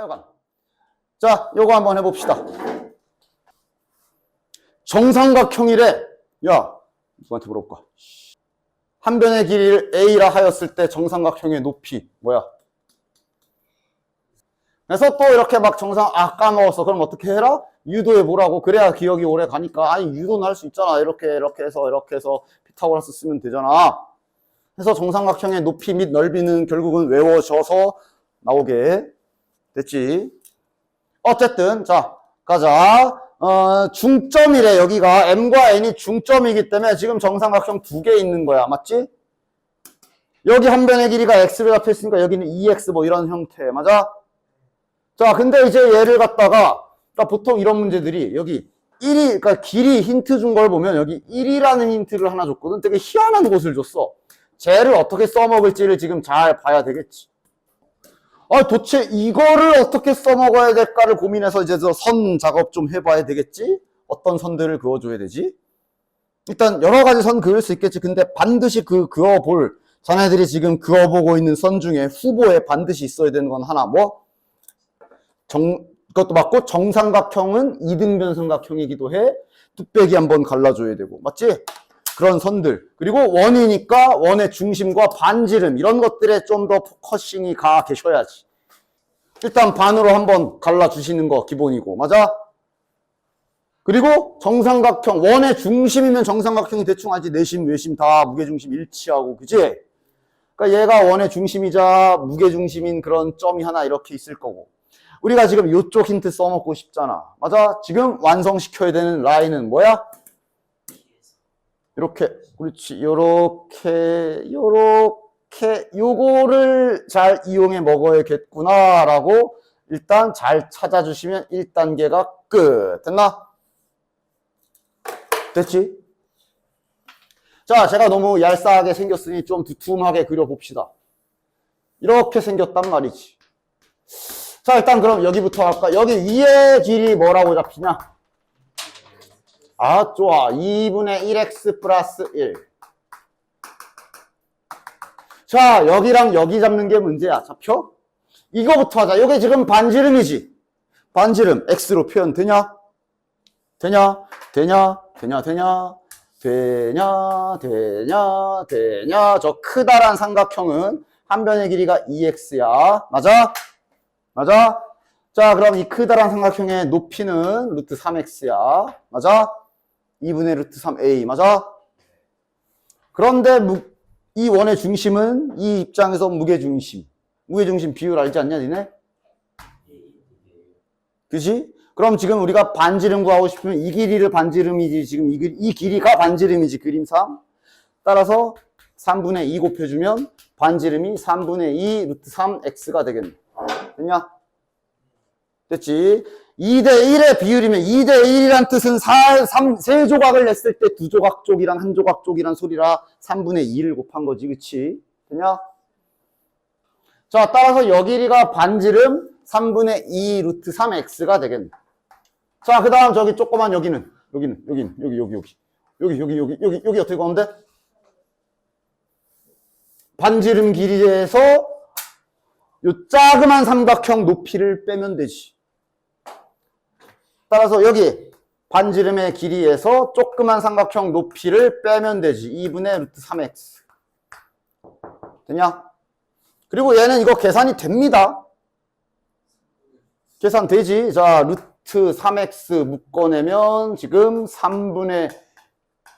하여간. 자, 요거 한번 해봅시다. 정삼각형이래. 야, 누구한테 물어볼까? 한 변의 길이를 A라 하였을 때 정삼각형의 높이 뭐야? 그래서 또 이렇게 막 까먹었어. 그럼 어떻게 해라? 유도해 보라고. 그래야 기억이 오래 가니까. 아니, 유도는 할 수 있잖아. 이렇게 해서 피타고라스 쓰면 되잖아. 그래서 정삼각형의 높이 및 넓이는 결국은 외워져서 나오게 됐지. 어쨌든 자, 가자. 중점이래. 여기가 M과 N이 중점이기 때문에 지금 정삼각형 두 개 있는 거야. 맞지? 여기 한 변의 길이가 X로 잡혀있으니까 여기는 2X 뭐 이런 형태. 맞아? 자, 근데 이제 얘를 갖다가, 그러니까 보통 이런 문제들이 여기 1이, 그러니까 길이 힌트 준 걸 보면 여기 1이라는 힌트를 하나 줬거든. 되게 희한한 곳을 줬어. 쟤를 어떻게 써먹을지를 지금 잘 봐야 되겠지. 도대체 이거를 어떻게 써먹어야 될까를 고민해서 이제 선 작업 좀 해봐야 되겠지? 어떤 선들을 그어줘야 되지? 일단 여러 가지 선 그을 수 있겠지. 근데 반드시 그어볼, 자네들이 지금 그어보고 있는 선 중에 후보에 반드시 있어야 되는 건 하나, 뭐? 그것도 맞고, 정삼각형은 이등변 삼각형이기도 해. 뚝배기 한번 갈라줘야 되고. 맞지? 그런 선들. 그리고 원이니까 원의 중심과 반지름, 이런 것들에 좀 더 포커싱이 가 계셔야지. 일단 반으로 한번 갈라주시는 거 기본이고. 맞아? 그리고 정삼각형, 원의 중심이면 정삼각형이 대충 알지. 내심, 외심 다 무게중심 일치하고. 그지? 그러니까 얘가 원의 중심이자 무게중심인 그런 점이 하나 이렇게 있을 거고. 우리가 지금 이쪽 힌트 써먹고 싶잖아. 맞아? 지금 완성시켜야 되는 라인은 뭐야? 이렇게, 그렇지. 요렇게, 요거를 잘 이용해 먹어야겠구나, 라고 일단 잘 찾아주시면 1단계가 끝. 됐나? 됐지? 자, 제가 너무 얄쌍하게 생겼으니 좀 두툼하게 그려봅시다. 이렇게 생겼단 말이지. 자, 일단 그럼 여기부터 할까? 여기 위의 길이 뭐라고 잡히냐? 좋아. 2분의 1x 플러스 1. 자, 여기랑 여기 잡는 게 문제야. 잡혀? 이거부터 하자. 이게 지금 반지름이지? 반지름. x로 표현 되냐? 되냐? 저 크다란 삼각형은 한 변의 길이가 2x야. 맞아? 맞아? 자, 그럼 이 크다란 삼각형의 높이는 루트 3x야. 맞아? 2분의 루트 3a. 맞아? 그런데 이 원의 중심은 이 입장에서 무게중심. 무게중심 비율 알지 않냐, 니네? 그지? 그럼 지금 우리가 반지름 구하고 싶으면 이 길이를 반지름이지. 지금 이 길이가 반지름이지, 그림상. 따라서 3분의 2 곱해주면 반지름이 3분의 2 루트 3x가 되겠네. 됐냐? 됐지? 2대1의 비율이면 2대1이란 뜻은 세 조각을 냈을 때 두 조각 쪽이랑 한 조각 쪽이란 소리라 3분의 2를 곱한 거지. 그치? 되냐? 자, 따라서 여 길이가 반지름 3분의 2 루트 3x가 되겠네. 자, 그 다음 저기 조그만 여기 어떻게 가는데? 반지름 길이에서 요 자그만 삼각형 높이를 빼면 되지. 따라서 여기 반지름의 길이에서 조그만 삼각형 높이를 빼면 되지. 2분의 루트 3x. 되냐? 그리고 얘는 이거 계산이 됩니다. 계산 되지. 자, 루트 3x 묶어내면 지금 3분의,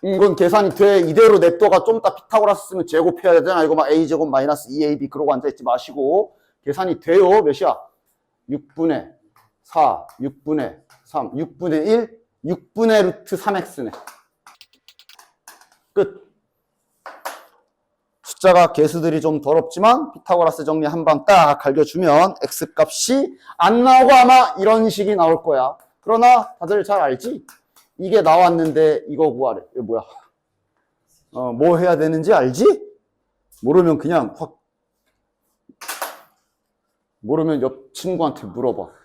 이건 계산이 돼. 이대로 냅둬가 좀 이따 피타고라스 쓰면 제곱해야 되잖아. 이거 막 a제곱 마이너스 2ab 그러고 앉아있지 마시고. 계산이 돼요. 몇이야? 6분의 4, 6분의 3, 6분의 1, 6분의 루트 3x네. 끝. 숫자가 개수들이 좀 더럽지만 피타고라스 정리 한 방 딱 갈겨주면 x값이 안 나오고 아마 이런 식이 나올 거야. 그러나 다들 잘 알지? 이게 나왔는데 이거 구하래. 이거 뭐야? 뭐 해야 되는지 알지? 모르면 그냥 확, 모르면 옆 친구한테 물어봐.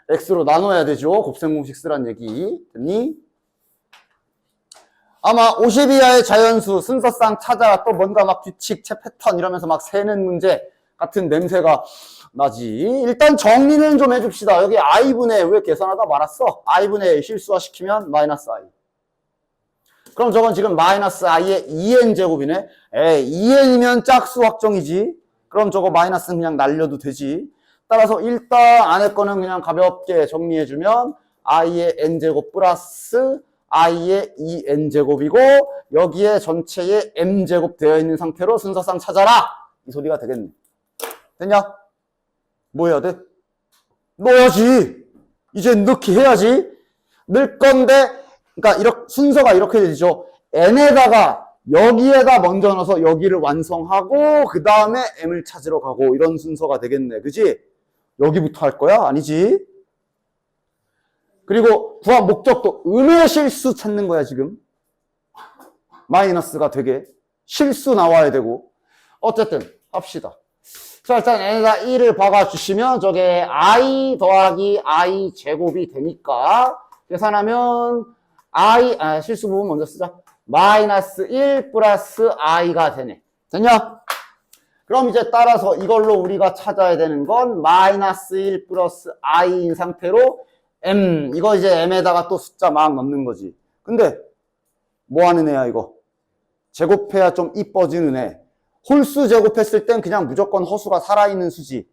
x로 나눠야 되죠. 곱셈 공식 쓰란 얘기. 됐니? 아마 50 이하의 자연수 순서상 찾아라. 또 뭔가 막 규칙, 패턴 이러면서 막 세는 문제 같은 냄새가 나지. 일단 정리는 좀 해줍시다. 여기 i분의 왜 계산하다 말았어? i분의 실수화시키면 마이너스 i. 그럼 저건 지금 마이너스 i의 2n제곱이네. 2n이면 짝수 확정이지. 그럼 저거 마이너스는 그냥 날려도 되지. 따라서 일단 안에 거는 그냥 가볍게 정리해주면 i의 n제곱 플러스 i의 2n제곱이고 여기에 전체에 m제곱 되어 있는 상태로 순서상 찾아라. 이 소리가 되겠네. 됐냐? 뭐 해야 돼? 넣어야지. 이제 넣기 해야지. 넣을 건데 그러니까 이렇게 순서가 이렇게 되죠. n에다가 여기에다 먼저 넣어서 여기를 완성하고 그 다음에 m을 찾으러 가고 이런 순서가 되겠네. 그지? 여기부터 할 거야? 아니지? 그리고 구한 목적도 음의 실수 찾는 거야 지금. 마이너스가 되게 실수 나와야 되고 어쨌든 합시다. 자 일단 n에다 1을 박아주시면 저게 i 더하기 i 제곱이 되니까 계산하면 실수 부분 먼저 쓰자. 마이너스 1 플러스 i가 되네. 됐냐? 그럼 이제 따라서 이걸로 우리가 찾아야 되는 건 마이너스 1 플러스 i인 상태로 m, 이거 이제 m에다가 또 숫자 막 넣는 거지. 근데 뭐 하는 애야 이거? 제곱해야 좀 이뻐지는 애. 홀수 제곱했을 땐 그냥 무조건 허수가 살아있는 수지.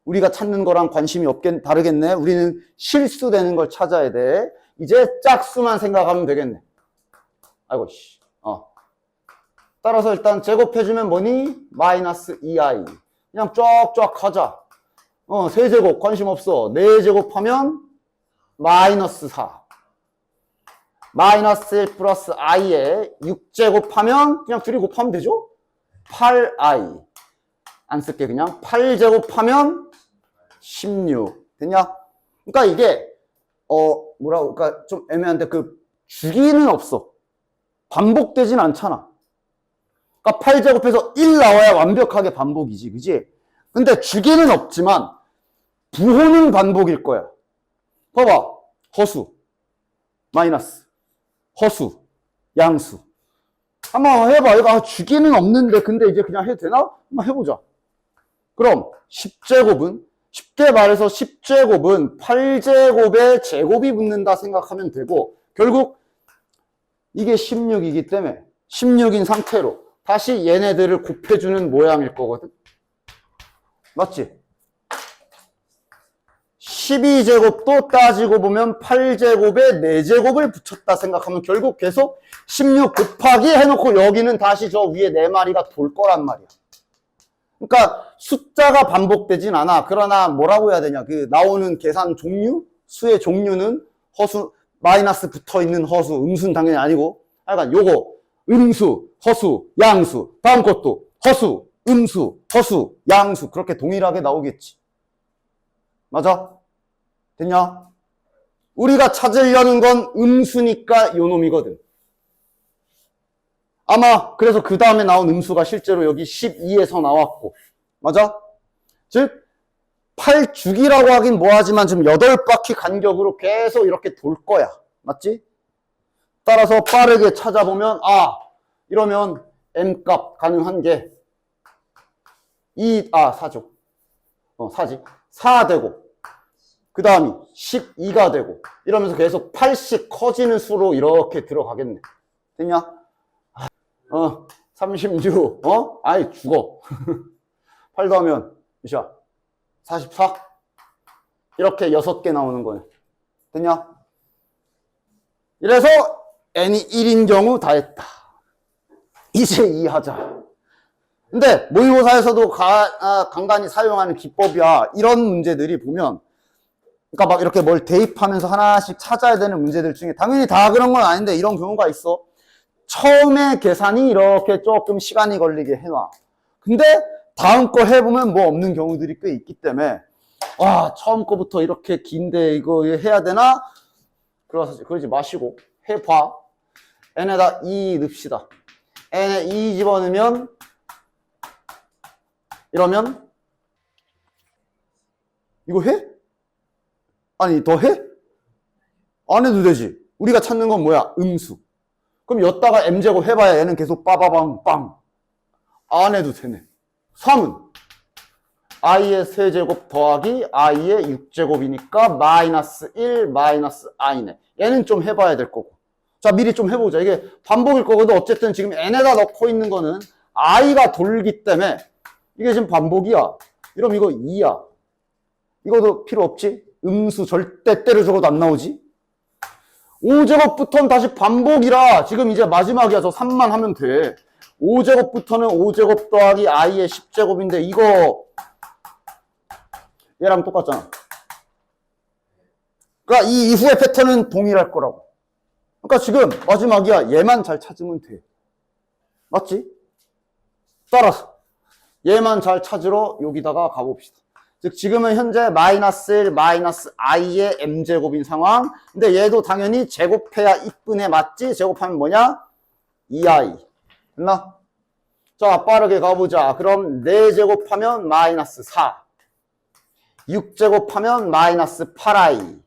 우리가 찾는 거랑 관심이 다르겠네. 우리는 실수되는 걸 찾아야 돼. 이제 짝수만 생각하면 되겠네. 아이고 씨. 따라서 일단 제곱해주면 뭐니? 마이너스 2i. 그냥 쫙쫙 가자. 세제곱 관심 없어. 4제곱하면 마이너스 4. 마이너스 1 플러스 i에 6제곱하면 그냥 둘이 곱하면 되죠? 8i. 안 쓸게 그냥. 8제곱하면 16. 됐냐? 그러니까 이게 그러니까 좀 애매한데 그 주기는 없어. 반복되진 않잖아. 그러니까 8제곱해서 1 나와야 완벽하게 반복이지. 그지? 근데 주기는 없지만 부호는 반복일 거야. 봐봐. 허수, 마이너스, 허수, 양수. 한번 해봐. 이거 주기는 없는데 근데 이제 그냥 해도 되나? 한번 해보자. 그럼 10제곱은 쉽게 말해서 10제곱은 8제곱에 제곱이 붙는다 생각하면 되고 결국 이게 16이기 때문에 16인 상태로 다시 얘네들을 곱해주는 모양일 거거든. 맞지? 12제곱도 따지고 보면 8제곱에 4제곱을 붙였다 생각하면 결국 계속 16 곱하기 해놓고 여기는 다시 저 위에 4마리가 돌 거란 말이야. 그러니까 숫자가 반복되진 않아. 그러나 뭐라고 해야 되냐. 그 나오는 계산 종류? 수의 종류는 허수, 마이너스 붙어 있는 허수, 음수는 당연히 아니고. 하여간 요거, 음수, 허수, 양수. 다음 것도 허수, 음수, 허수, 양수. 그렇게 동일하게 나오겠지. 맞아? 됐냐? 우리가 찾으려는 건 음수니까 요 놈이거든. 아마 그래서 그 다음에 나온 음수가 실제로 여기 12에서 나왔고. 맞아? 즉 8주기라고 하긴 뭐하지만 지금 8바퀴 간격으로 계속 이렇게 돌 거야. 맞지? 따라서 빠르게 찾아보면 이러면 m값 가능한 게 4죠. 4지. 4 되고 그 다음이 12가 되고 이러면서 계속 8씩 커지는 수로 이렇게 들어가겠네. 됐냐? 36 아이 죽어. 8 더하면 몇이야? 44? 이렇게 6개 나오는 거네. 됐냐? 이래서 n이 1인 경우 다 했다. 이제 이해하자. 근데 모의고사에서도 간간히 사용하는 기법이야. 이런 문제들이 보면 그러니까 막 이렇게 뭘 대입하면서 하나씩 찾아야 되는 문제들 중에 당연히 다 그런 건 아닌데 이런 경우가 있어. 처음에 계산이 이렇게 조금 시간이 걸리게 해놔. 근데 다음 거 해보면 뭐 없는 경우들이 꽤 있기 때문에 처음 거부터 이렇게 긴데 이거 해야 되나? 그러지 마시고 해봐. n에다 2 넣읍시다. n에 2 집어넣으면 이러면 이거 해? 아니 더 해? 안 해도 되지. 우리가 찾는 건 뭐야? 음수. 그럼 여기다가 m제곱 해봐야 얘는 계속 빠바방 빵. 안 해도 되네. 3은 i의 세제곱 더하기 i의 6제곱이니까 마이너스 1 마이너스 i네. 얘는 좀 해봐야 될 거고. 자, 미리 좀 해보자. 이게 반복일 거거든. 어쨌든 지금 n에다 넣고 있는 거는 i가 돌기 때문에 이게 지금 반복이야. 이러면 이거 2야. 이거도 필요 없지? 음수 절대 때려 적어도 안 나오지? 5제곱부터는 다시 반복이라 지금 이제 마지막이야. 저 3만 하면 돼. 5제곱부터는 5제곱 더하기 i의 10제곱인데 이거 얘랑 똑같잖아. 그러니까 이 이후의 패턴은 동일할 거라고. 그러니까 지금 마지막이야. 얘만 잘 찾으면 돼. 맞지? 따라서 얘만 잘 찾으러 여기다가 가봅시다. 즉 지금은 현재 마이너스 1 마이너스 i의 m제곱인 상황. 근데 얘도 당연히 제곱해야 이쁜에 맞지? 제곱하면 뭐냐? 2i. 됐나? 자, 빠르게 가보자. 그럼 4제곱하면 마이너스 4. 6제곱하면 마이너스 8i.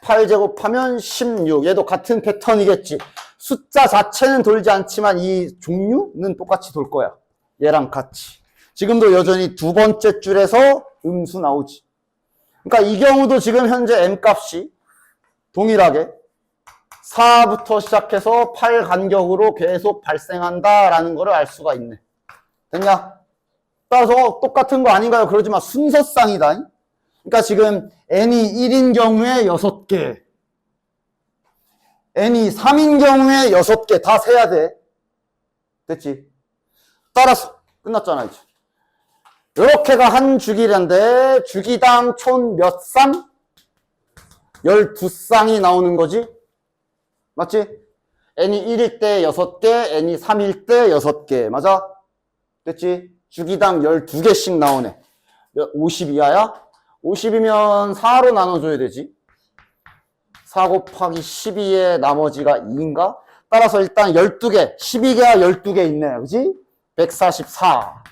8제곱하면 16. 얘도 같은 패턴이겠지. 숫자 자체는 돌지 않지만 이 종류는 똑같이 돌 거야. 얘랑 같이. 지금도 여전히 두 번째 줄에서 음수 나오지. 그러니까 이 경우도 지금 현재 m값이 동일하게 4부터 시작해서 8 간격으로 계속 발생한다라는 거를 알 수가 있네. 됐냐? 따라서 똑같은 거 아닌가요? 그러지만 순서상이다. 그러니까 지금 n이 1인 경우에 6개, n이 3인 경우에 6개 다 세야 돼. 됐지? 따라서 끝났잖아 이제. 이렇게가 한 주기인데 주기당 총 몇 쌍? 12쌍이 나오는 거지? 맞지? n이 1일 때 6개, n이 3일 때 6개. 맞아? 됐지? 주기당 12개씩 나오네. 50이하야? 50이면 4로 나눠줘야 되지. 4 곱하기 12에 나머지가 2인가? 따라서 일단 12개, 12개가 12개 있네. 그지? 144.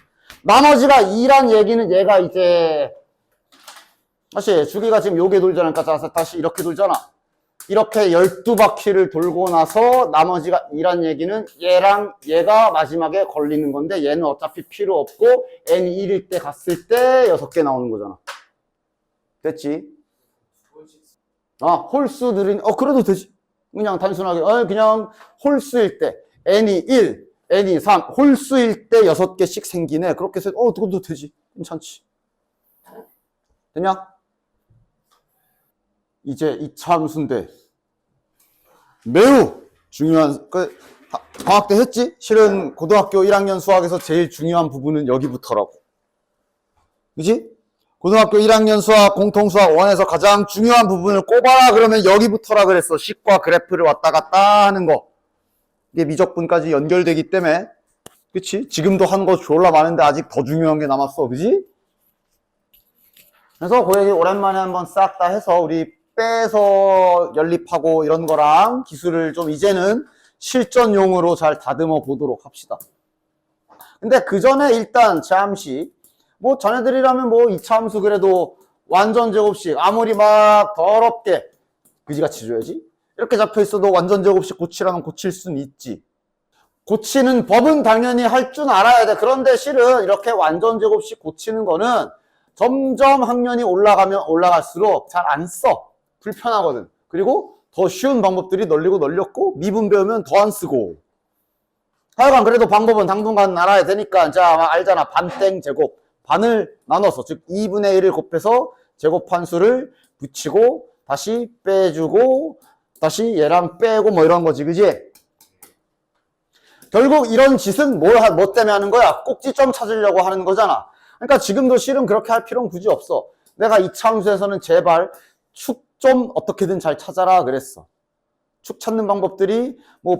나머지가 2란 얘기는 얘가 이제 다시 주기가 지금 요게 돌잖아. 그러니까 다시 이렇게 돌잖아. 이렇게 12바퀴를 돌고 나서 나머지가 2란 얘기는 얘랑 얘가 마지막에 걸리는 건데 얘는 어차피 필요 없고 n이 1일 때 갔을 때 6개 나오는 거잖아. 됐지? 아, 홀수들은 그래도 되지. 그냥 단순하게 그냥 홀수일 때 n이 1, n이 3, 홀수일 때 6개씩 생기네. 그렇게 해서 그것도 되지. 괜찮지. 되냐? 이제 2차 함수인데 매우 중요한 방학 때 했지? 실은 고등학교 1학년 수학에서 제일 중요한 부분은 여기부터라고. 그지? 고등학교 1학년 수학 공통수학 1에서 가장 중요한 부분을 꼽아라 그러면 여기부터라 그랬어. 식과 그래프를 왔다 갔다 하는 거. 이게 미적분까지 연결되기 때문에 그치? 지금도 한 거 졸라 많은데 아직 더 중요한 게 남았어. 그지? 그래서 그 얘기 오랜만에 한번 싹 다 해서 우리 빼서 연립하고 이런 거랑 기술을 좀 이제는 실전용으로 잘 다듬어 보도록 합시다. 근데 그 전에 일단 잠시 자네들이라면 2차 함수 그래도 완전 제곱식 아무리 막 더럽게 그지같이 줘야지. 이렇게 잡혀 있어도 완전 제곱식 고치라면 고칠 수는 있지. 고치는 법은 당연히 할 줄 알아야 돼. 그런데 실은 이렇게 완전 제곱식 고치는 거는 점점 학년이 올라가면 올라갈수록 잘 안 써. 불편하거든. 그리고 더 쉬운 방법들이 널리고 널렸고 미분 배우면 더 안 쓰고. 하여간 그래도 방법은 당분간 알아야 되니까 자 알잖아. 반땡 제곱. 반을 나눠서 즉 2분의 1을 곱해서 제곱한수를 붙이고 다시 빼주고 다시 얘랑 빼고 이런 거지. 그지? 결국 이런 짓은 뭐 때문에 하는 거야? 꼭지점 찾으려고 하는 거잖아. 그러니까 지금도 실은 그렇게 할 필요는 굳이 없어. 내가 2차 함수에서는 제발 축 좀 어떻게든 잘 찾아라 그랬어. 축 찾는 방법들이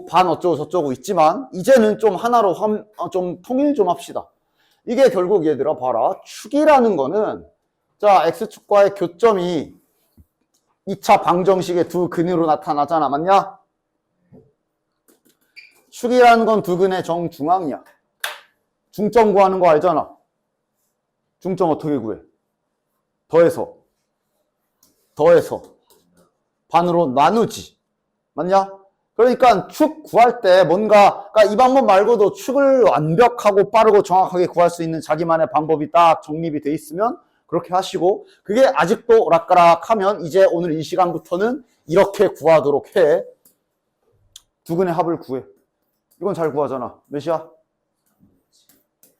반 어쩌고 저쩌고 있지만 이제는 좀 하나로 좀 통일 좀 합시다. 이게 결국 얘들아 봐라. 축이라는 거는 자 x축과의 교점이 2차 방정식의 두 근으로 나타나잖아. 맞냐? 축이라는 건 두 근의 정중앙이야. 중점 구하는 거 알잖아. 중점 어떻게 구해? 더해서 반으로 나누지. 맞냐? 그러니까 축 구할 때 뭔가, 그러니까 이 방법 말고도 축을 완벽하고 빠르고 정확하게 구할 수 있는 자기만의 방법이 딱 정립이 돼 있으면 그렇게 하시고, 그게 아직도 오락가락하면 이제 오늘 이 시간부터는 이렇게 구하도록 해. 두근의 합을 구해. 이건 잘 구하잖아. 몇이야?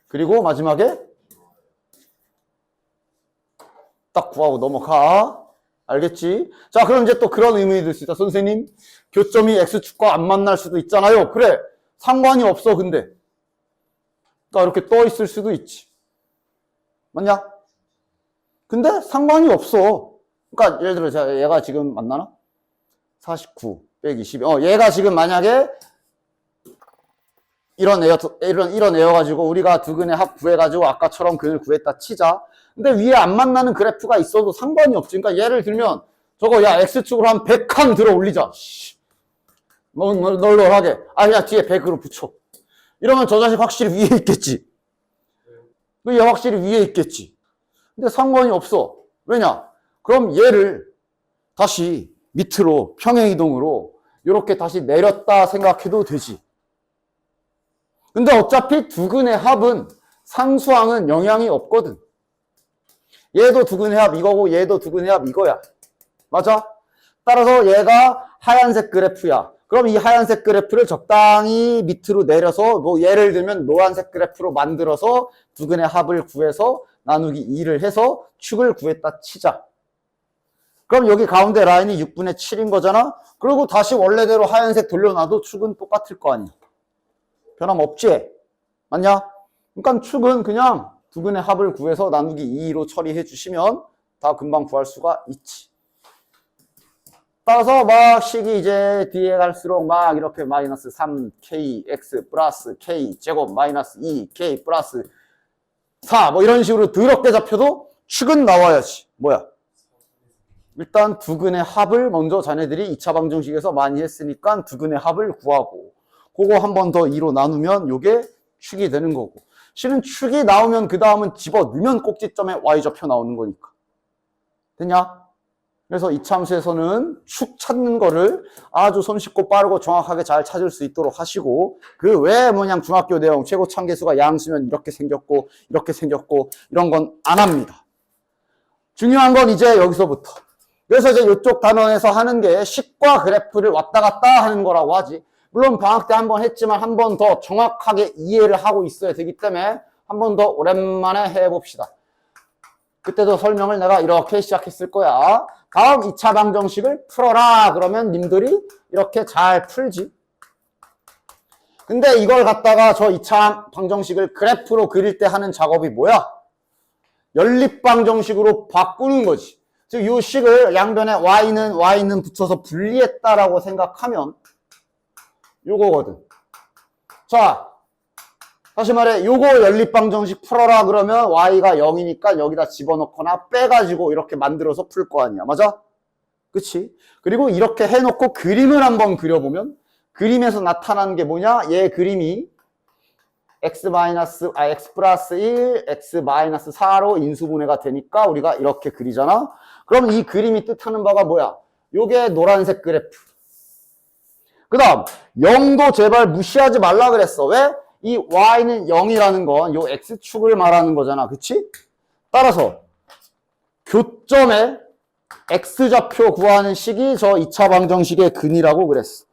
그리고 마지막에 딱 구하고 넘어가. 알겠지? 자, 그럼 이제 또 그런 의문이 들 수 있다. 선생님, 교점이 X축과 안 만날 수도 있잖아요. 그래, 상관이 없어. 근데 그러니까 이렇게 떠 있을 수도 있지. 맞냐? 근데 상관이 없어. 그러니까 예를 들어 자, 얘가 지금 만나나? 49 빼기 22. 얘가 지금 만약에 이런 애여가지고 우리가 두근의 합 구해가지고 아까처럼 근을 구했다 치자. 근데 위에 안 만나는 그래프가 있어도 상관이 없지. 그러니까 예를 들면 저거 야 X축으로 한 100칸 들어 올리자. 널널하게. 그냥 뒤에 100으로 붙여. 이러면 저 자식 확실히 위에 있겠지. 얘 확실히 위에 있겠지. 근데 상관이 없어. 왜냐? 그럼 얘를 다시 밑으로 평행이동으로 이렇게 다시 내렸다 생각해도 되지. 근데 어차피 두근의 합은 상수항은 영향이 없거든. 얘도 두근의 합 이거고 얘도 두근의 합 이거야. 맞아? 따라서 얘가 하얀색 그래프야. 그럼 이 하얀색 그래프를 적당히 밑으로 내려서 뭐 예를 들면 노란색 그래프로 만들어서 두근의 합을 구해서 나누기 2를 해서 축을 구했다 치자. 그럼 여기 가운데 라인이 6분의 7인 거잖아? 그리고 다시 원래대로 하얀색 돌려놔도 축은 똑같을 거 아니야. 변함없지? 맞냐? 그러니까 축은 그냥 두근의 합을 구해서 나누기 2로 처리해 주시면 다 금방 구할 수가 있지. 따라서 막 식이 이제 뒤에 갈수록 막 이렇게 마이너스 3kx 플러스 k 제곱 마이너스 2k 플러스 4 뭐 이런 식으로 더럽게 잡혀도 축은 나와야지. 뭐야? 일단 두근의 합을 먼저 자네들이 2차 방정식에서 많이 했으니까 두근의 합을 구하고 그거 한 번 더 2로 나누면 요게 축이 되는 거고, 실은 축이 나오면 그 다음은 집어넣으면 꼭지점에 y좌표 나오는 거니까. 됐냐? 그래서 이참수에서는 축 찾는 거를 아주 손쉽고 빠르고 정확하게 잘 찾을 수 있도록 하시고, 그 외에 뭐냐 중학교 내용 최고 참계수가 양수면 이렇게 생겼고 이런 건 안 합니다. 중요한 건 이제 여기서부터. 그래서 이제 이쪽 단원에서 하는 게 식과 그래프를 왔다 갔다 하는 거라고 하지. 물론 방학 때 한 번 했지만 한 번 더 정확하게 이해를 하고 있어야 되기 때문에 한 번 더 오랜만에 해봅시다. 그때도 설명을 내가 이렇게 시작했을 거야. 다음 2차 방정식을 풀어라. 그러면 님들이 이렇게 잘 풀지. 근데 이걸 갖다가 저 2차 방정식을 그래프로 그릴 때 하는 작업이 뭐야? 연립방정식으로 바꾸는 거지. 즉 이 식을 양변에 y는 붙여서 분리했다라고 생각하면 요거거든. 자, 다시 말해 요거 연립방정식 풀어라 그러면 y가 0이니까 여기다 집어넣거나 빼가지고 이렇게 만들어서 풀 거 아니야. 맞아? 그치? 그리고 이렇게 해놓고 그림을 한번 그려보면 그림에서 나타나는 게 뭐냐? 얘 그림이 x 플러스 1, x 마이너스 4로 인수분해가 되니까 우리가 이렇게 그리잖아? 그럼 이 그림이 뜻하는 바가 뭐야? 요게 노란색 그래프. 그 다음 0도 제발 무시하지 말라 그랬어. 왜? 이 y는 0이라는 건 요 x축을 말하는 거잖아. 그치? 따라서 교점에 x좌표 구하는 식이 저 2차 방정식의 근이라고 그랬어.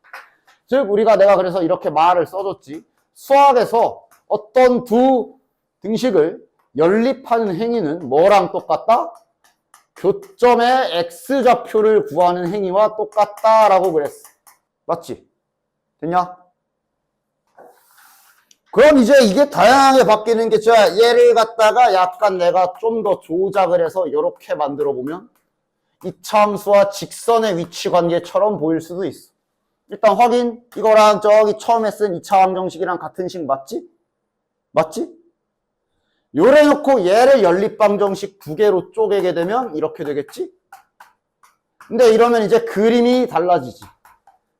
즉 내가 그래서 이렇게 말을 써줬지. 수학에서 어떤 두 등식을 연립하는 행위는 뭐랑 똑같다? 교점의 x좌표를 구하는 행위와 똑같다라고 그랬어. 맞지? 됐냐? 그럼 이제 이게 다양하게 바뀌는 게 얘를 갖다가 약간 내가 좀 더 조작을 해서 이렇게 만들어 보면 이차함수와 직선의 위치 관계처럼 보일 수도 있어. 일단 확인. 이거랑 저기 처음에 쓴 2차 방정식이랑 같은 식 맞지? 맞지? 요래 놓고 얘를 연립방정식 두 개로 쪼개게 되면 이렇게 되겠지? 근데 이러면 이제 그림이 달라지지.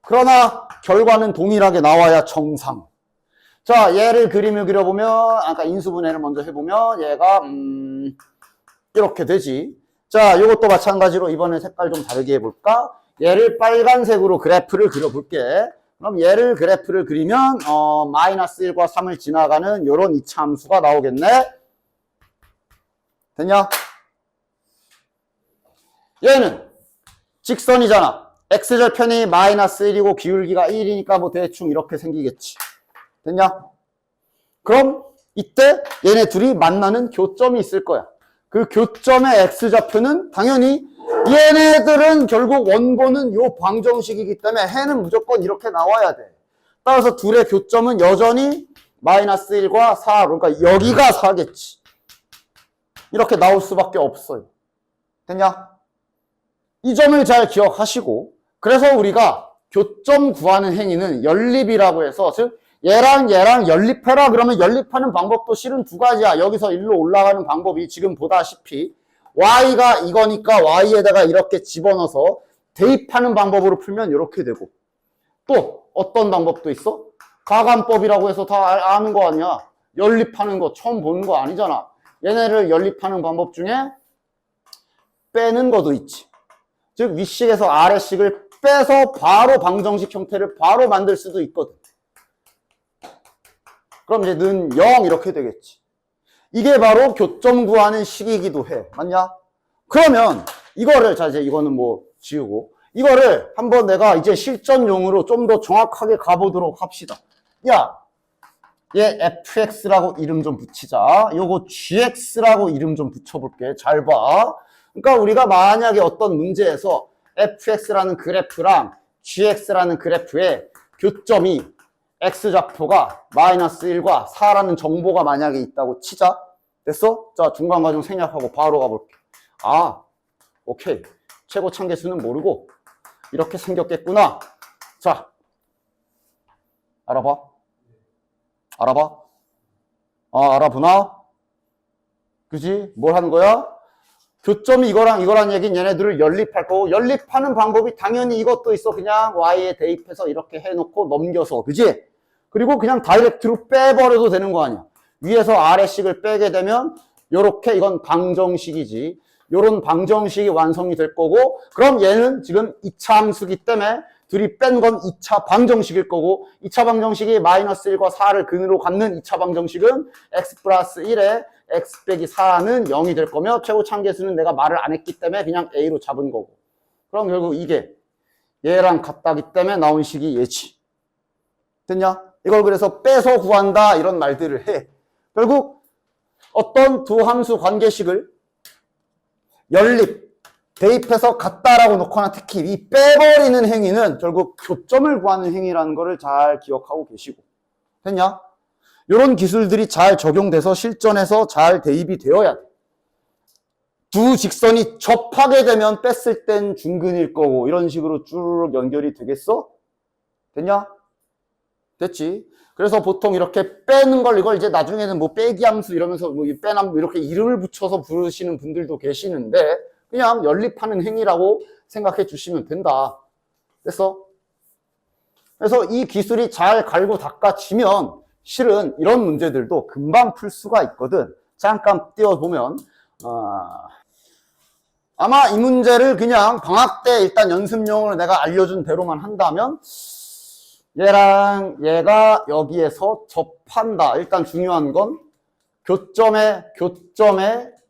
그러나 결과는 동일하게 나와야 정상. 자, 얘를 그림을 그려보면 아까 인수분해를 먼저 해보면 얘가 이렇게 되지. 자, 이것도 마찬가지로 이번에 색깔 좀 다르게 해볼까? 얘를 빨간색으로 그래프를 그려볼게. 그럼 얘를 그래프를 그리면 마이너스 1과 3을 지나가는 요런 이차 함수가 나오겠네. 됐냐? 얘는 직선이잖아. x절편이 마이너스 1이고 기울기가 1이니까 뭐 대충 이렇게 생기겠지. 됐냐? 그럼 이때 얘네 둘이 만나는 교점이 있을 거야. 그 교점의 x좌표는 당연히 얘네들은 결국 원본은 요 방정식이기 때문에 해는 무조건 이렇게 나와야 돼. 따라서 둘의 교점은 여전히 마이너스 1과 4, 그러니까 여기가 4겠지. 이렇게 나올 수밖에 없어요. 됐냐? 이 점을 잘 기억하시고, 그래서 우리가 교점 구하는 행위는 연립이라고 해서, 즉 얘랑 얘랑 연립해라 그러면 연립하는 방법도 실은 두 가지야. 여기서 일로 올라가는 방법이 지금 보다시피 y가 이거니까 y에다가 이렇게 집어넣어서 대입하는 방법으로 풀면 이렇게 되고, 또 어떤 방법도 있어? 가감법이라고 해서 다 아는 거 아니야. 연립하는 거 처음 보는 거 아니잖아. 얘네를 연립하는 방법 중에 빼는 것도 있지. 즉 윗식에서 아래식을 빼서 바로 방정식 형태를 바로 만들 수도 있거든. 그럼 이제 는 0 이렇게 되겠지. 이게 바로 교점 구하는 식이기도 해. 맞냐? 그러면 이거를, 자 이제 이거는 뭐 지우고, 이거를 한번 내가 이제 실전용으로 좀 더 정확하게 가보도록 합시다. 야, 얘 fx라고 이름 좀 붙이자. 요거 gx라고 이름 좀 붙여볼게. 잘 봐. 그러니까 우리가 만약에 어떤 문제에서 fx라는 그래프랑 gx라는 그래프의 교점이 x좌표가 마이너스 1과 4라는 정보가 만약에 있다고 치자. 됐어? 자, 중간과정 생략하고 바로 가볼게. 아, 오케이. 최고 참계수는 모르고 이렇게 생겼겠구나. 자, 알아봐. 알아봐? 알아보나? 그지? 뭘 하는 거야? 교점이 이거랑 이거란 얘기는 얘네들을 연립할 거고, 연립하는 방법이 당연히 이것도 있어. 그냥 y에 대입해서 이렇게 해놓고 넘겨서. 그지? 그리고 그냥 다이렉트로 빼버려도 되는 거 아니야. 위에서 아래식을 빼게 되면 요렇게, 이건 방정식이지. 요런 방정식이 완성이 될 거고, 그럼 얘는 지금 2차 함수기 때문에 둘이 뺀 건 2차 방정식일 거고, 2차 방정식이 마이너스 1과 4를 근으로 갖는 2차 방정식은 x 플러스 1에 x 빼기 4는 0이 될 거며, 최고 참계수는 내가 말을 안 했기 때문에 그냥 a로 잡은 거고. 그럼 결국 이게 얘랑 같다기 때문에 나온 식이 얘지. 됐냐? 이걸 그래서 빼서 구한다 이런 말들을 해. 결국 어떤 두 함수 관계식을 연립, 대입해서 같다라고 놓거나 특히 이 빼버리는 행위는 결국 교점을 구하는 행위라는 거를 잘 기억하고 계시고. 됐냐? 이런 기술들이 잘 적용돼서 실전에서 잘 대입이 되어야 돼. 두 직선이 접하게 되면 뺐을 땐 중근일 거고, 이런 식으로 쭉 연결이 되겠어? 됐냐? 됐지? 그래서 보통 이렇게 빼는 걸, 이걸 이제 나중에는 뭐 빼기 함수 이러면서 뭐 빼남 이렇게 이름을 붙여서 부르시는 분들도 계시는데, 그냥 연립하는 행위라고 생각해 주시면 된다. 됐어? 그래서 이 기술이 잘 갈고 닦아지면 실은 이런 문제들도 금방 풀 수가 있거든. 잠깐 띄워보면, 아마 이 문제를 그냥 방학 때 일단 연습용으로 내가 알려준 대로만 한다면, 얘랑 얘가 여기에서 접한다. 일단 중요한 건 교점의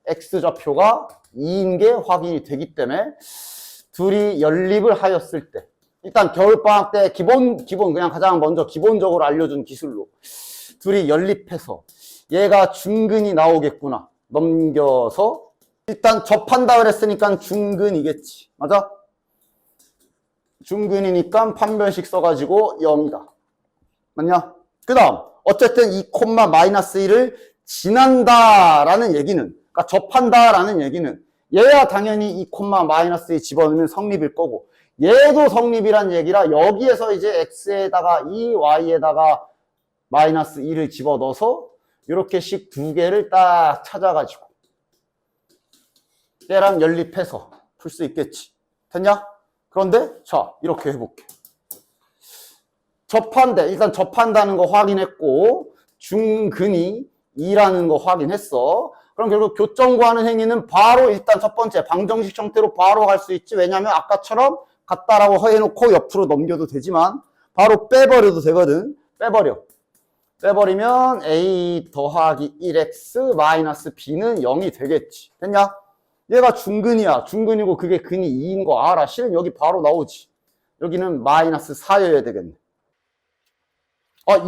x좌표가 2인 게 확인이 되기 때문에 둘이 연립을 하였을 때, 일단 겨울방학 때 기본 그냥 가장 먼저 기본적으로 알려준 기술로 둘이 연립해서 얘가 중근이 나오겠구나. 넘겨서 일단 접한다 그랬으니까 중근이겠지. 맞아? 중근이니까 판별식 써가지고 0이다. 맞냐? 그 다음 어쨌든 이 콤마 마이너스 1을 지난다라는 얘기는, 그러니까 접한다라는 얘기는 얘야 당연히 이 콤마 마이너스 1 집어넣으면 성립일 거고, 얘도 성립이란 얘기라 여기에서 이제 x에다가 이 y에다가 마이너스 1을 집어넣어서 이렇게 식 두 개를 딱 찾아가지고 얘랑 연립해서 풀 수 있겠지. 됐냐? 그런데 자 이렇게 해볼게. 일단 접한다는 거 확인했고 중근이 2라는 거 확인했어. 그럼 결국 교점 구하는 행위는 바로 일단 첫 번째 방정식 형태로 바로 갈 수 있지. 왜냐하면 아까처럼 같다라고 해놓고 옆으로 넘겨도 되지만 바로 빼버려도 되거든. 빼버리면 a 더하기 1x 마이너스 b는 0이 되겠지. 됐냐? 얘가 중근이야. 중근이고 그게 근이 2인 거 알아. 실은 여기 바로 나오지. 여기는 마이너스 4여야 되겠네.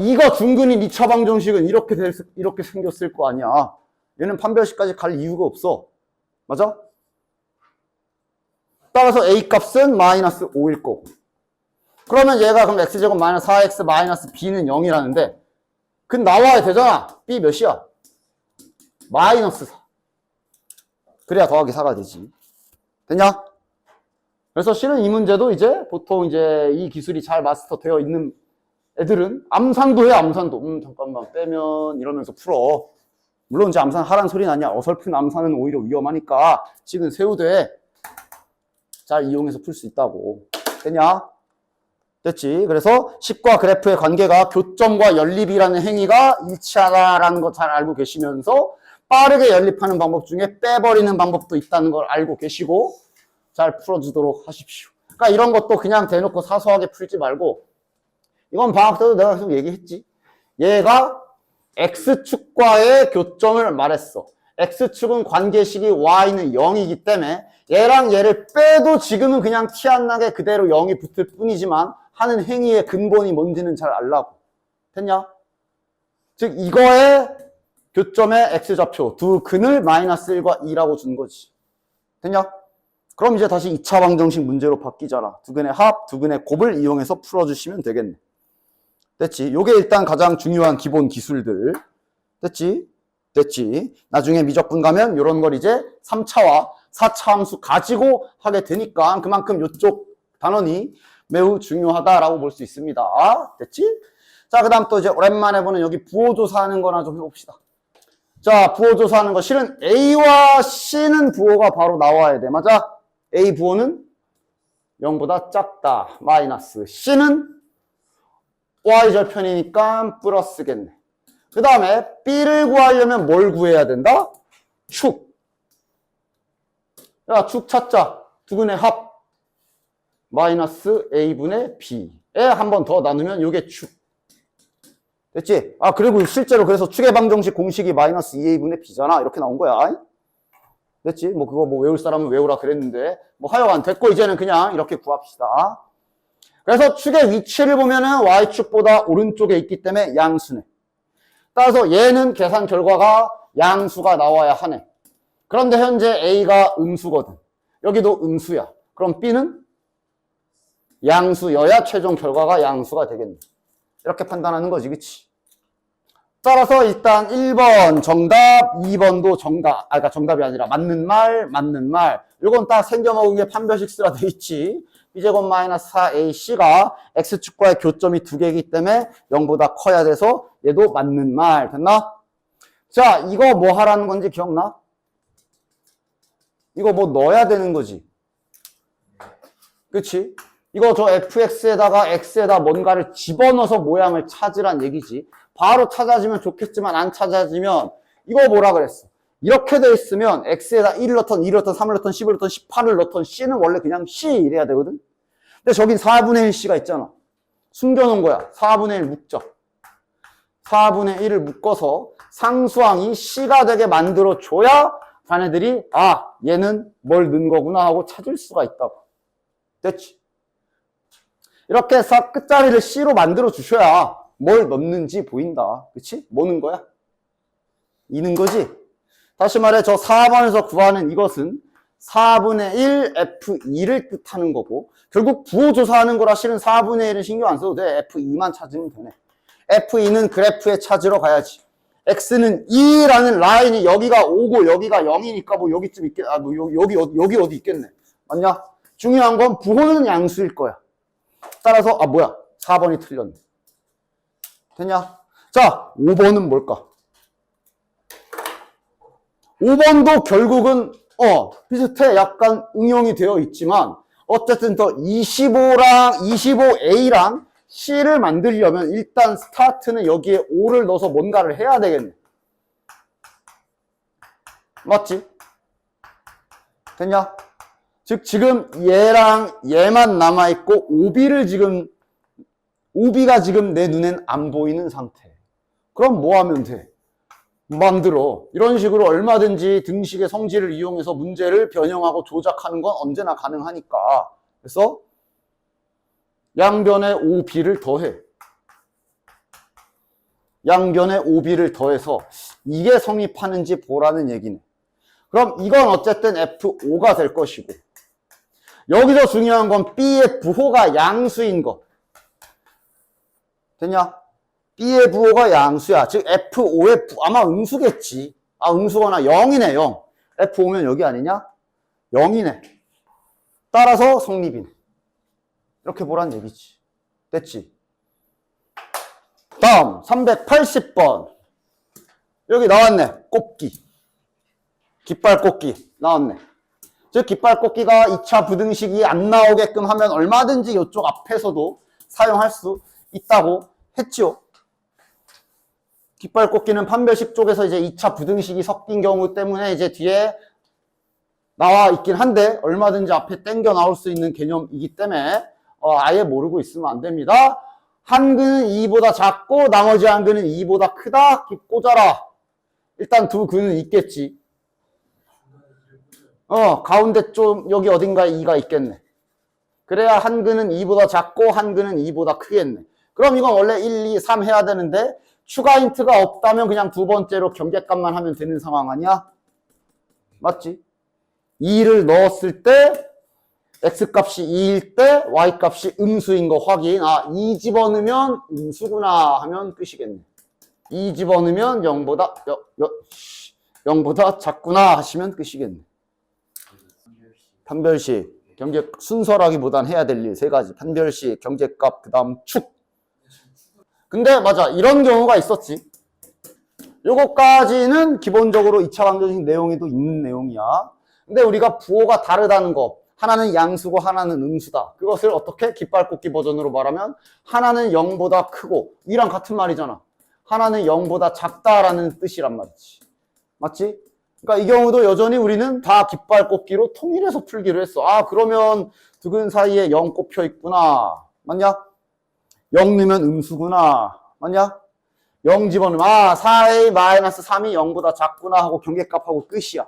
이거 중근인 2차 방정식은 이렇게 생겼을 거 아니야. 얘는 판별식까지 갈 이유가 없어. 맞아? 따라서 a 값은 마이너스 5일 거고. 그러면 얘가 그럼 x제곱 마이너스 4x 마이너스 b는 0이라는데 근 나와야 되잖아. b 몇이야? 마이너스 4. 그래야 더하기 4가 되지. 됐냐? 그래서 실은 이 문제도 이제 보통 이제 이 기술이 잘 마스터 되어 있는 애들은 암산도 해, 암산도. 잠깐만 빼면 이러면서 풀어. 물론 이제 암산 하라는 소리는 아니야. 어설픈 암산은 오히려 위험하니까 지금 세우되 잘 이용해서 풀 수 있다고. 됐냐? 됐지? 그래서 식과 그래프의 관계가 교점과 연립이라는 행위가 일치하다라는 거 잘 알고 계시면서 빠르게 연립하는 방법 중에 빼버리는 방법도 있다는 걸 알고 계시고 잘 풀어주도록 하십시오. 그러니까 이런 것도 그냥 대놓고 사소하게 풀지 말고 이건 방학 때도 내가 계속 얘기했지. 얘가 X축과의 교점을 말했어. X축은 관계식이 Y는 0이기 때문에 얘랑 얘를 빼도 지금은 그냥 티 안 나게 그대로 0이 붙을 뿐이지만 하는 행위의 근본이 뭔지는 잘 알라고. 됐냐? 즉 이거의 교점의 X좌표 두 근을 마이너스 1과 2라고 준 거지. 됐냐? 그럼 이제 다시 2차 방정식 문제로 바뀌잖아. 두 근의 합, 두 근의 곱을 이용해서 풀어주시면 되겠네. 됐지? 요게 일단 가장 중요한 기본 기술들. 됐지? 됐지? 나중에 미적분 가면 요런 걸 이제 3차와 4차 함수 가지고 하게 되니까 그만큼 요쪽 단원이 매우 중요하다라고 볼 수 있습니다. 됐지? 자, 그 다음 또 이제 오랜만에 보는 여기 부호조사하는 거나 좀 해봅시다. 자, 부호조사하는 거 실은 A와 C는 부호가 바로 나와야 돼. 맞아? A 부호는 0보다 작다. 마이너스. C는 Y절편이니까 플러스겠네. 그 다음에 B를 구하려면 뭘 구해야 된다? 축. 야, 축 찾자. 두근의 합. 마이너스 A분의 B에 한 번 더 나누면 요게 축. 됐지? 그리고 실제로 그래서 축의 방정식 공식이 마이너스 2A분의 B잖아. 이렇게 나온 거야. 됐지? 뭐 그거 뭐 외울 사람은 외우라 그랬는데 뭐 하여간 됐고 이제는 그냥 이렇게 구합시다. 그래서 축의 위치를 보면은 Y축보다 오른쪽에 있기 때문에 양수네. 따라서 얘는 계산 결과가 양수가 나와야 하네. 그런데 현재 A가 음수거든. 여기도 음수야. 그럼 B는 양수여야 최종 결과가 양수가 되겠네. 이렇게 판단하는 거지, 그치? 따라서 일단 1번 정답, 2번도 정답. 그러니까 정답이 아니라 맞는 말. 이건 딱 생겨먹은 게 판별식 쓰라 돼 있지. b제곱 마이너스 4ac가 x축과의 교점이 두 개이기 때문에 0보다 커야 돼서 얘도 맞는 말. 됐나? 자, 이거 뭐 하라는 건지 기억나? 이거 뭐 넣어야 되는 거지. 그치? 이거 저 fx에다가 x에다 뭔가를 집어넣어서 모양을 찾으란 얘기지. 바로 찾아지면 좋겠지만 안 찾아지면 이거 뭐라 그랬어? 이렇게 돼 있으면 x에다 1을 넣던 2를 넣던 3을 넣던 10을 넣던 18을 넣던 c는 원래 그냥 c 이래야 되거든. 근데 저긴 4분의 1c가 있잖아. 숨겨놓은 거야. 4분의 1 묶죠. 4분의 1을 묶어서 상수항이 c가 되게 만들어줘야 자네들이 얘는 뭘 넣은 거구나 하고 찾을 수가 있다고. 됐지? 이렇게 해서 끝자리를 c로 만들어 주셔야 뭘 넣는지 보인다. 그치? 뭐 넣은 거야? 2는 거지? 다시 말해 저 4번에서 구하는 이것은 4분의 1 F2를 뜻하는 거고 결국 부호조사하는 거라 실은 4분의 1은 신경 안 써도 돼. F2만 찾으면 되네. F2는 그래프에 찾으러 가야지. X는 2라는 라인이 여기가 5고 여기가 0이니까 뭐 여기쯤 있겠, 여기 어디 있겠네. 맞냐? 중요한 건 부호는 양수일 거야. 따라서 4번이 틀렸네. 됐냐? 자, 5번은 뭘까? 5번도 결국은 비슷해. 약간 응용이 되어 있지만 어쨌든 더 25A랑 C를 만들려면 일단 스타트는 여기에 5를 넣어서 뭔가를 해야 되겠네. 맞지? 됐냐? 즉 지금 얘랑 얘만 남아있고 5B를 지금 OB가 지금 내 눈엔 안 보이는 상태. 그럼 뭐 하면 돼? 만들어. 이런 식으로 얼마든지 등식의 성질을 이용해서 문제를 변형하고 조작하는 건 언제나 가능하니까. 그래서 양변에 OB를 더해. 양변에 OB를 더해서 이게 성립하는지 보라는 얘기네. 그럼 이건 어쨌든 F5가 될 것이고, 여기서 중요한 건 B의 부호가 양수인 것. 됐냐? B의 부호가 양수야. 즉 F5의 아마 음수겠지. 아, 음수거나 0이네, 0. F5면 여기 아니냐? 0이네. 따라서 성립이네. 이렇게 보란 얘기지. 됐지? 다음 380번. 여기 나왔네. 꼽기. 깃발 꼽기 나왔네. 즉 깃발 꼽기가 2차 부등식이 안 나오게끔 하면 얼마든지 이쪽 앞에서도 사용할 수 있다고 했죠. 깃발 꼽기는 판별식 쪽에서 이제 2차 부등식이 섞인 경우 때문에 이제 뒤에 나와 있긴 한데 얼마든지 앞에 땡겨 나올 수 있는 개념이기 때문에 아예 모르고 있으면 안 됩니다. 한 근은 2보다 작고 나머지 한 근은 2보다 크다. 꽂아라. 일단 두 근은 있겠지. 가운데 좀 여기 어딘가에 2가 있겠네. 그래야 한 근은 2보다 작고 한 근은 2보다 크겠네. 그럼 이건 원래 1, 2, 3 해야 되는데 추가 힌트가 없다면 그냥 두 번째로 경계값만 하면 되는 상황 아니야? 맞지? 2를 넣었을 때 x값이 2일 때 y값이 음수인 거 확인. 아, 2 집어넣으면 음수구나 하면 끝이겠네. 2 집어넣으면 0보다 작구나 하시면 끝이겠네. 판별식, 경계 순서라기보단 해야 될 일 세 가지. 판별식, 경계값, 그 다음 축. 근데 맞아, 이런 경우가 있었지. 요거까지는 기본적으로 2차 방정식 내용에도 있는 내용이야. 근데 우리가 부호가 다르다는 거, 하나는 양수고 하나는 음수다. 그것을 어떻게 깃발 꽂기 버전으로 말하면 하나는 0보다 크고, 이랑 같은 말이잖아. 하나는 0보다 작다라는 뜻이란 말이지. 맞지? 그러니까 이 경우도 여전히 우리는 다 깃발 꽂기로 통일해서 풀기로 했어. 아, 그러면 두 근 사이에 0 꼽혀 있구나. 맞냐? 0 넣으면 음수구나. 맞냐? 0 집어넣으면 4a-3이 0보다 작구나 하고 경계값하고 끝이야.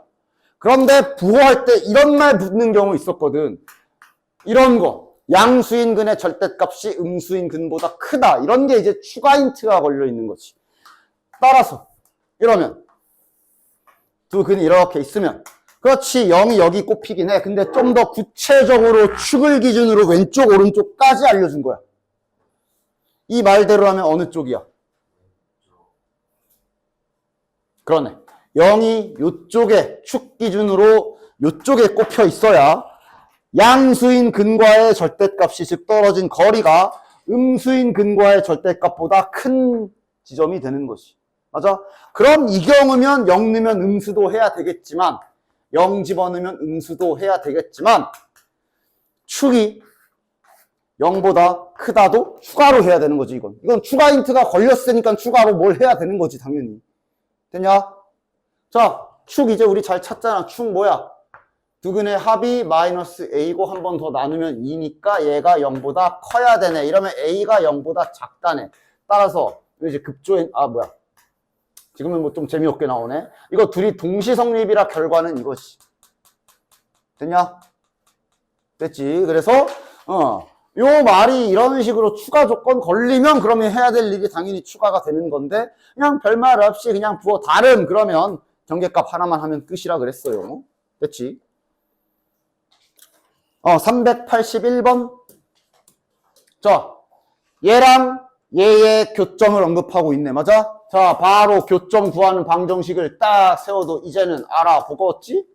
그런데 부호할 때 이런 말 붙는 경우 있었거든. 이런 거. 양수인 근의 절대값이 음수인 근보다 크다. 이런 게 이제 추가 힌트가 걸려 있는 거지. 따라서 이러면 두 근이 이렇게 있으면 그렇지 0이 여기 꼽히긴 해. 근데 좀 더 구체적으로 축을 기준으로 왼쪽 오른쪽까지 알려준 거야. 이 말대로 하면 어느 쪽이야? 그러네. 0이 요쪽에 축 기준으로 요쪽에 꼽혀 있어야 양수인 근과의 절대값이 즉 떨어진 거리가 음수인 근과의 절대값보다 큰 지점이 되는 것이. 맞아? 그럼 이 경우면 0 넣으면 음수도 해야 되겠지만 0 집어넣으면 음수도 해야 되겠지만 축이 0보다 크다도 추가로 해야 되는 거지 이건. 이건 추가 힌트가 걸렸으니까 추가로 뭘 해야 되는 거지 당연히. 됐냐? 자, 축 이제 우리 잘 찾잖아. 축 뭐야? 두 근의 합이 마이너스 a고 한 번 더 나누면 2니까 얘가 0보다 커야 되네. 이러면 a가 0보다 작다네. 따라서 이제 급조엔 지금은 뭐 좀 재미없게 나오네. 이거 둘이 동시 성립이라 결과는 이것이. 됐냐? 됐지? 그래서 요 말이 이런 식으로 추가 조건 걸리면 그러면 해야 될 일이 당연히 추가가 되는 건데 그냥 별말 없이 그냥 부호 다름 그러면 경계값 하나만 하면 끝이라 그랬어요. 됐지? 381번. 자, 얘랑 얘의 교점을 언급하고 있네. 맞아? 자, 바로 교점 구하는 방정식을 딱 세워도 이제는 알아보겠지?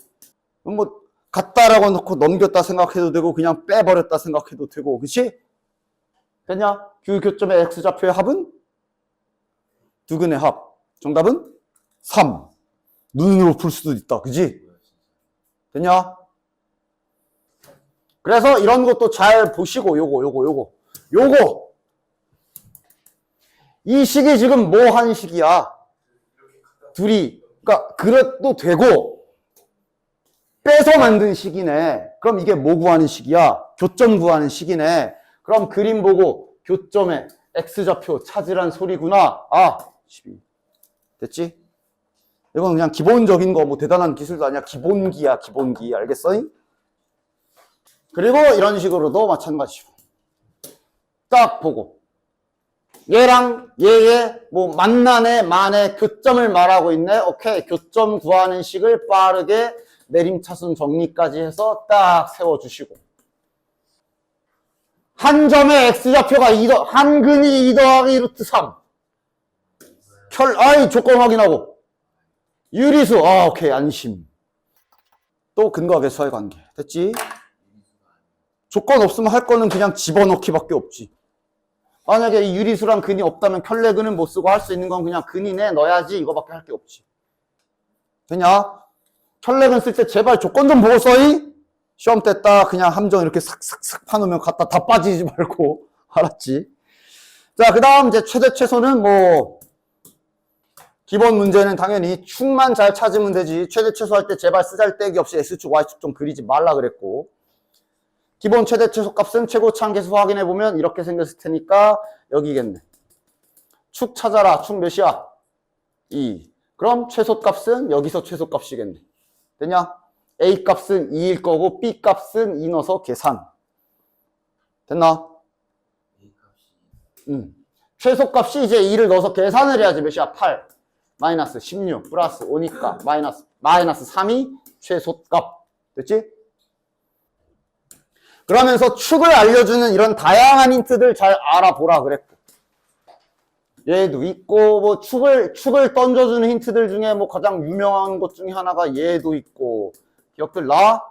뭐 같다라고 놓고 넘겼다 생각해도 되고 그냥 빼버렸다 생각해도 되고 그치? 됐냐? 교점의 x좌표의 합은? 두 근의 합. 정답은? 3. 눈으로 풀 수도 있다. 그치? 됐냐? 그래서 이런 것도 잘 보시고 요거 이 식이 지금 뭐 한 식이야? 둘이 그러니까 그래도 되고 빼서 만든 식이네. 그럼 이게 뭐 구하는 식이야? 교점 구하는 식이네. 그럼 그림 보고 교점에 X좌표 찾으란 소리구나. 아, 12. 됐지? 이건 그냥 기본적인 거, 뭐 대단한 기술도 아니야. 기본기야, 기본기. 알겠어? 그리고 이런 식으로도 마찬가지고. 딱 보고. 얘랑 얘의 뭐 만난의 만의 교점을 말하고 있네. 오케이. 교점 구하는 식을 빠르게 내림차순 정리까지 해서 딱 세워주시고. 한 점의 X좌표가 한 근이 2 더하기 루트 3. 아이, 조건 확인하고. 유리수. 아, 오케이. 안심. 또 근거와 개수와의 관계. 됐지? 조건 없으면 할 거는 그냥 집어넣기밖에 없지. 만약에 이 유리수랑 근이 없다면 켤레근은 못 쓰고 할 수 있는 건 그냥 근이 내 넣어야지 이거밖에 할 게 없지. 되냐? 켤레근 쓸 때 제발 조건 좀 보고 써이? 시험 때 딱 그냥 함정 이렇게 싹싹싹 파놓으면 갖다 다 빠지지 말고. 알았지? 자, 그 다음 이제 최대 최소는 뭐 기본 문제는 당연히 축만 잘 찾으면 되지. 최대 최소 할 때 제발 쓰잘데기 없이 X축, Y축 좀 그리지 말라 그랬고. 기본 최대 최소 값은 최고차항 계수 확인해 보면 이렇게 생겼을 테니까 여기겠네. 축 찾아라. 축 몇이야? 2. 그럼 최소 값은 여기서 최소 값이겠네. 됐냐? A 값은 2일 거고 B 값은 2 넣어서 계산. 됐나? 최소 값이 이제 2를 넣어서 계산을 해야지. 몇이야? 8. 마이너스 16 플러스 5니까 마이너스 3이 최소 값. 됐지? 그러면서 축을 알려주는 이런 다양한 힌트들 잘 알아보라 그랬고. 얘도 있고, 뭐 축을 던져주는 힌트들 중에 뭐 가장 유명한 것 중에 하나가 얘도 있고. 기억들 나?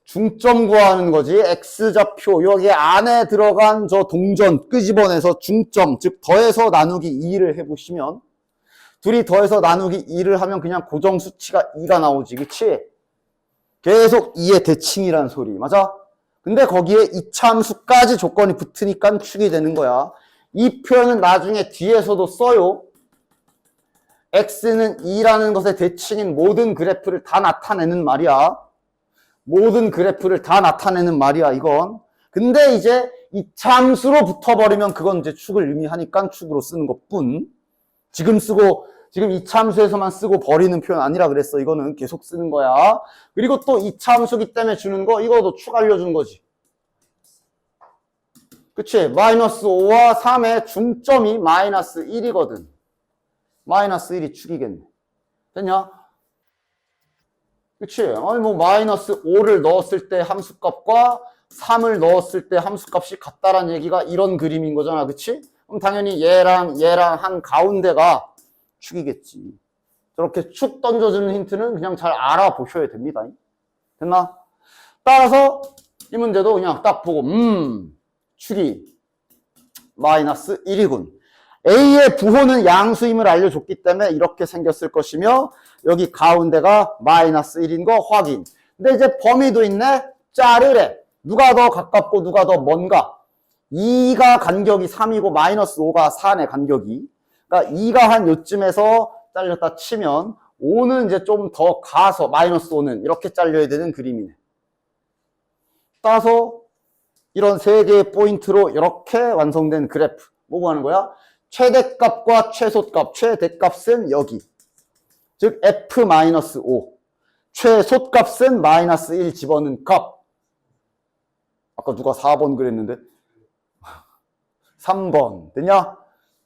중점 구하는 거지. X좌표 여기 안에 들어간 저 동전 끄집어내서 중점, 즉 더해서 나누기 2를 해보시면 둘이 더해서 나누기 2를 하면 그냥 고정 수치가 2가 나오지. 그치? 계속 2의 대칭이란 소리. 맞아? 근데 거기에 이차함수까지 조건이 붙으니까 축이 되는 거야. 이 표현은 나중에 뒤에서도 써요. X는 2라는 것의 대칭인 모든 그래프를 다 나타내는 말이야. 모든 그래프를 다 나타내는 말이야, 이건. 근데 이제 이차함수로 붙어버리면 그건 이제 축을 의미하니까 축으로 쓰는 것 뿐. 지금 이차함수에서만 쓰고 버리는 표현 아니라 그랬어. 이거는 계속 쓰는 거야. 그리고 또 이차함수기 때문에 주는 거, 이거도 축 알려준 거지. 그치? 마이너스 5와 3의 중점이 마이너스 1이거든. 마이너스 1이 축이겠네. 됐냐? 그치? 아니, 뭐, 마이너스 5를 넣었을 때 함수값과 3을 넣었을 때 함수값이 같다란 얘기가 이런 그림인 거잖아. 그치? 그럼 당연히 얘랑 한 가운데가 축이겠지. 저렇게 축 던져주는 힌트는 그냥 잘 알아보셔야 됩니다. 됐나? 따라서 이 문제도 그냥 딱 보고, 축이 마이너스 1이군. A의 부호는 양수임을 알려줬기 때문에 이렇게 생겼을 것이며 여기 가운데가 마이너스 1인 거 확인. 근데 이제 범위도 있네. 자르래. 누가 더 가깝고 누가 더 먼가. 2가 간격이 3이고 마이너스 5가 4네 간격이. 그러니까 2가 한 요쯤에서 잘렸다 치면 5는 이제 좀 더 가서 마이너스 5는 이렇게 잘려야 되는 그림이네. 따라서 이런 세 개의 포인트로 이렇게 완성된 그래프. 뭐고 하는 거야? 최대값과 최소값, 최대값은 여기. 즉 F-5. 최소값은 마이너스 1 집어넣은 값. 아까 누가 4번 그랬는데? 3번. 됐냐?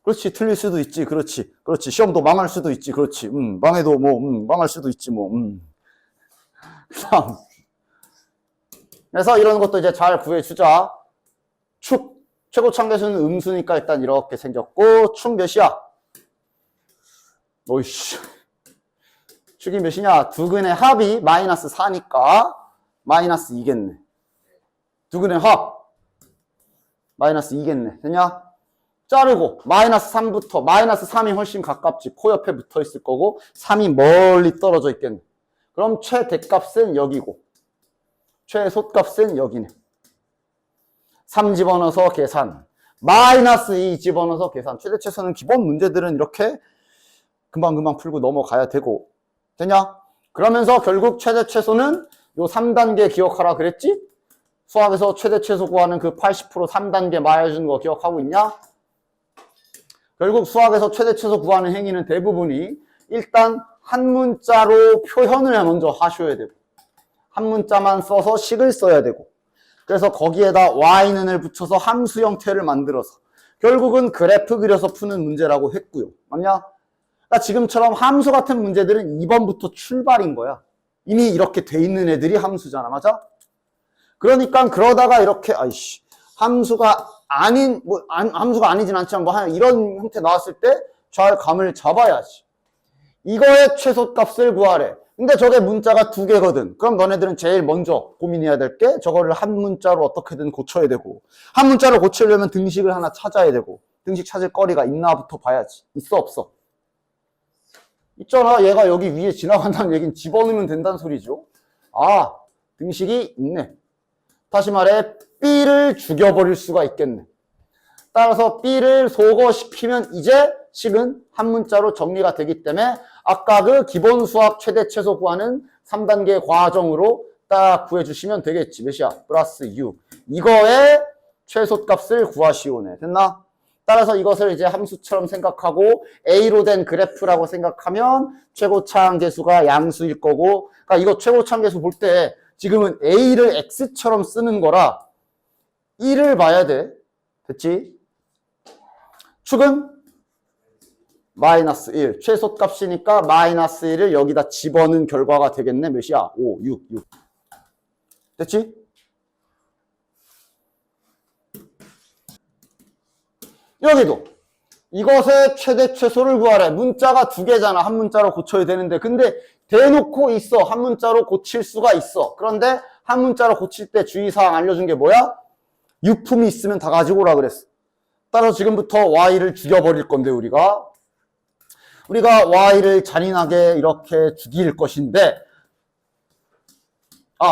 그렇지. 틀릴 수도 있지. 그렇지. 시험도 망할 수도 있지. 그렇지. 망해도 망할 수도 있지 뭐. 그래서 이런 것도 이제 잘 구해주자. 축. 최고참계수는 음수니까 일단 이렇게 생겼고, 축 몇이야? 오이씨. 축이 몇이냐? 두 근의 합이 마이너스 4니까 마이너스 2겠네. 두 근의 합. 마이너스 2겠네. 됐냐? 자르고, 마이너스 3부터, 마이너스 3이 훨씬 가깝지. 코 옆에 붙어 있을 거고, 3이 멀리 떨어져 있겠네. 그럼 최대값은 여기고, 최소값은 여기네. 3 집어넣어서 계산. 마이너스 2 집어넣어서 계산. 최대 최소는 기본 문제들은 이렇게 금방금방 풀고 넘어가야 되고. 됐냐? 그러면서 결국 최대 최소는 요 3단계 기억하라 그랬지? 수학에서 최대 최소 구하는 그 80% 3단계 말해주는 거 기억하고 있냐? 결국 수학에서 최대 최소 구하는 행위는 대부분이 일단 한 문자로 표현을 먼저 하셔야 되고 한 문자만 써서 식을 써야 되고 그래서 거기에다 y는을 붙여서 함수 형태를 만들어서 결국은 그래프 그려서 푸는 문제라고 했고요. 맞냐? 그러니까 지금처럼 함수 같은 문제들은 2번부터 출발인 거야. 이미 이렇게 돼 있는 애들이 함수잖아. 맞아? 그러니까 그러다가 이렇게 함수가 아닌 함수가 아니진 않지만 이런 형태 나왔을 때 잘 감을 잡아야지. 이거의 최소값을 구하래. 근데 저게 문자가 2개거든. 그럼 너네들은 제일 먼저 고민해야 될 게 저거를 한 문자로 어떻게든 고쳐야 되고 한 문자로 고치려면 등식을 하나 찾아야 되고 등식 찾을 거리가 있나부터 봐야지. 있어 없어? 있잖아. 얘가 여기 위에 지나간다는 얘기는 집어넣으면 된다는 소리죠. 아, 등식이 있네. 다시 말해 B를 죽여버릴 수가 있겠네. 따라서 B를 소거시키면 이제 식은 한 문자로 정리가 되기 때문에 아까 그 기본 수학 최대 최소 구하는 3단계 과정으로 딱 구해주시면 되겠지. 몇이야? 플러스 6. 이거의 최소값을 구하시오네. 됐나? 따라서 이것을 이제 함수처럼 생각하고 A로 된 그래프라고 생각하면 최고차항계수가 양수일 거고 그러니까 이거 최고차항계수 볼 때 지금은 A를 X처럼 쓰는 거라 1을 봐야 돼. 됐지? 축은 마이너스 1. 최소값이니까 마이너스 1을 여기다 집어넣은 결과가 되겠네. 몇이야? 5, 6, 6. 됐지? 여기도 이것의 최대 최소를 구하래. 문자가 2개잖아. 한 문자로 고쳐야 되는데 근데 대놓고 있어. 한 문자로 고칠 수가 있어. 그런데 한 문자로 고칠 때 주의사항 알려준 게 뭐야? 유품이 있으면 다 가지고 오라 그랬어. 따라서 지금부터 y를 죽여버릴 건데 우리가 y를 잔인하게 이렇게 죽일 것인데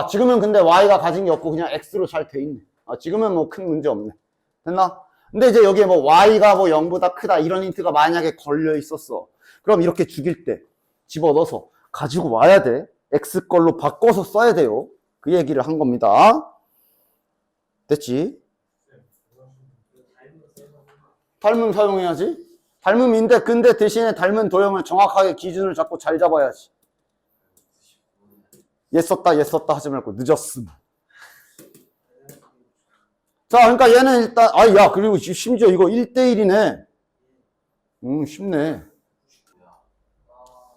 지금은 근데 y가 가진 게 없고 그냥 x로 잘 돼 있네. 지금은 뭐 큰 문제 없네. 됐나? 근데 이제 여기에 뭐 y가 뭐 0보다 크다 이런 힌트가 만약에 걸려 있었어. 그럼 이렇게 죽일 때 집어넣어서 가지고 와야 돼. x 걸로 바꿔서 써야 돼요. 그 얘기를 한 겁니다. 됐지? 닮음 사용해야지. 닮음인데 근데 대신에 닮은 도형을 정확하게 기준을 잡고 잘 잡아야지. 얘 썼다 하지 말고 늦었음. 자, 그러니까 얘는 일단 그리고 심지어 이거 1대1이네. 쉽네.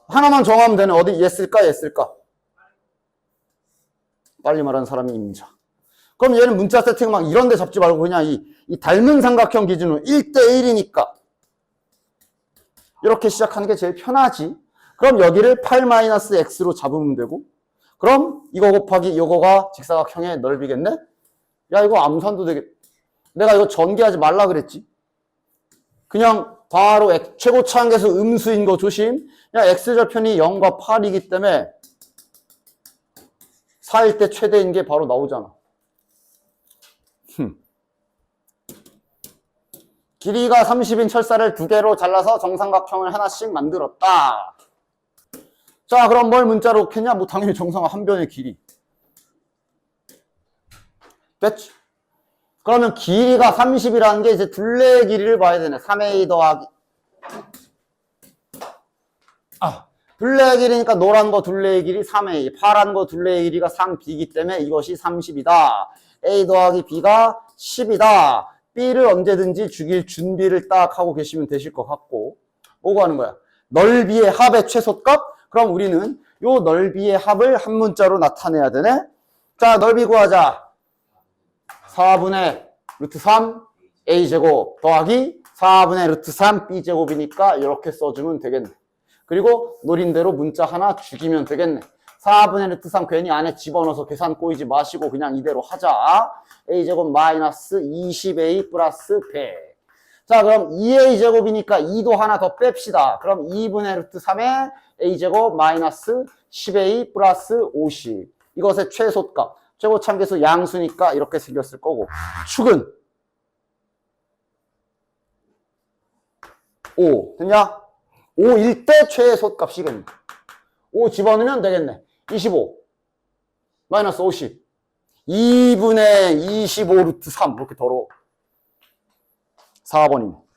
하나만 정하면 되네. 어디 얘 쓸까 얘 쓸까? 빨리 말하는 사람이 임자. 그럼 얘는 문자 세팅 막 이런 데 잡지 말고 그냥 이 닮은 삼각형 기준으로 1대1이니까 이렇게 시작하는 게 제일 편하지. 그럼 여기를 8-x로 잡으면 되고 그럼 이거 곱하기 이거가 직사각형의 넓이겠네? 야 이거 암산도 되겠... 내가 이거 전개하지 말라 그랬지? 그냥 바로 최고차항계수 음수인 거 조심. 그냥 x절편이 0과 8이기 때문에 4일 때 최대인 게 바로 나오잖아. 길이가 30인 철사를 2개로 잘라서 정삼각형을 하나씩 만들었다. 자, 그럼 뭘 문자로 넣겠냐? 뭐 당연히 정삼각 한 변의 길이. 됐지? 그러면 길이가 30이라는 게 이제 둘레의 길이를 봐야 되네. 3a 더하기. 둘레의 길이니까 노란 거 둘레의 길이 3a, 파란 거 둘레의 길이가 3b이기 때문에 이것이 30이다. a 더하기 b가 10이다. b를 언제든지 죽일 준비를 딱 하고 계시면 되실 것 같고 뭐고 하는 거야? 넓이의 합의 최소값? 그럼 우리는 요 넓이의 합을 한 문자로 나타내야 되네. 자, 넓이 구하자. 4분의 루트 3 a제곱 더하기 4분의 루트 3 b제곱이니까 이렇게 써주면 되겠네. 그리고 노린 대로 문자 하나 죽이면 되겠네. 4분의 루트 3 괜히 안에 집어넣어서 계산 꼬이지 마시고 그냥 이대로 하자. a제곱 마이너스 20a 플러스 100. 자, 그럼 2a제곱이니까 2도 하나 더 뺍시다. 그럼 2분의 루트 3에 a제곱 마이너스 10a 플러스 50. 이것의 최소값. 최고참계수 양수니까 이렇게 생겼을 거고. 축은 5. 됐냐? 5일 때 최소값이겠네. 5 집어넣으면 되겠네. 25 마이너스 50. 2분의 25 루트 3 이렇게 더러워. 4번이네.